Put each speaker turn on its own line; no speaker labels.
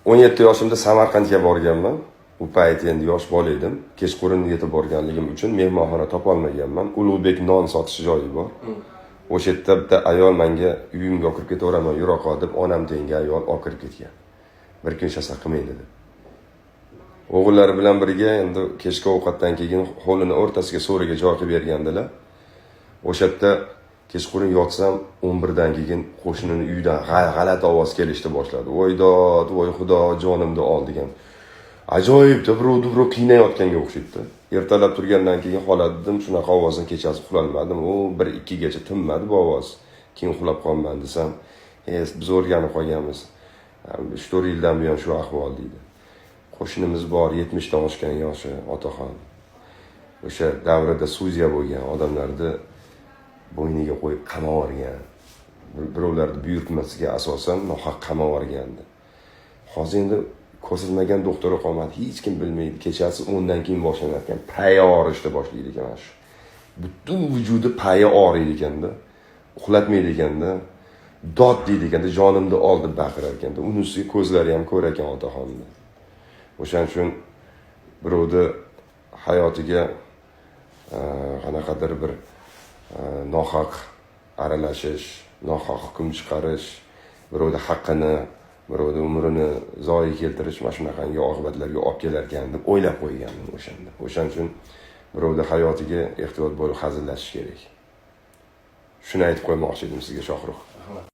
17 yoshimda Samarqandga borganman. U payt endi yosh bola edim. Kechqurun yetib borganligim uchun mehmonxona topolmaganman. Ulug'bek non sotish joyi bor. O'sha yerda bitta ayol menga uyimga olib kirib ketaveraman, yuroqqa deb onam tengi ayol olib kirib ketgan. Bir kun shasa qilmaydi deb. O'g'illari bilan birga endi kechki ovqatdan keyin hovlini o'rtasiga so'riga joy qilib bergandilar. O'sha yerda kechqurun yotsam 11 dan keyin qo'shnining uyidan g'alati ovoz kelishni boshladi. Voy dod, voy xudo, jonimni ol degan. Ajoyib, birov qiynayotganga o'xshaydi. Ertalab turgandan keyin xoladim, shunaqa ovozdan kechasi uxlolmadim. U 1-2 gacha tinmadi bu ovoz. Keyin uxlab qolman desam, biz o'rganib qolganmiz. 3-4 yildan buyon shu ahvol deydi. Qo'shnimiz bor, 70 dan oshgan yoshi, otaxon. O'sha davrida sudya bo'lgan odamlarni bo'yniga qo'yib qamab yuborgan. Birovlarning buyurtmasiga asosan nohaq qamab yuborgandi. Hozir endi ko'rsatilmagan doktor qolmadi, hech kim bilmaydi. Kechasi 10 dan keyin boshlanadigan paya og'rishni boshlaydi ekan shu. Butun vujudi paya og'riydi ekanda, uxlatmaydi ekanda, dod deydi ekanda, jonimni oldi baqirar ekanda. Unisiga ko'zlari ham ko'r ekan otaxonni. O'shaning uchun birovni hayotiga qanaqadir bir nohaq aralashish, nohaq hukm chiqarish, birovning haqqini, birovning umrini zoyi keltirish mana shunaqangi oqibatlarga olib kelar ekan deb o'ylab qo'yganman o'shanda. O'shaning uchun birovning hayotiga ehtiyot bo'lib hazillashish kerak. Shuni aytib qo'ymoqchi edim sizga, Shohrux.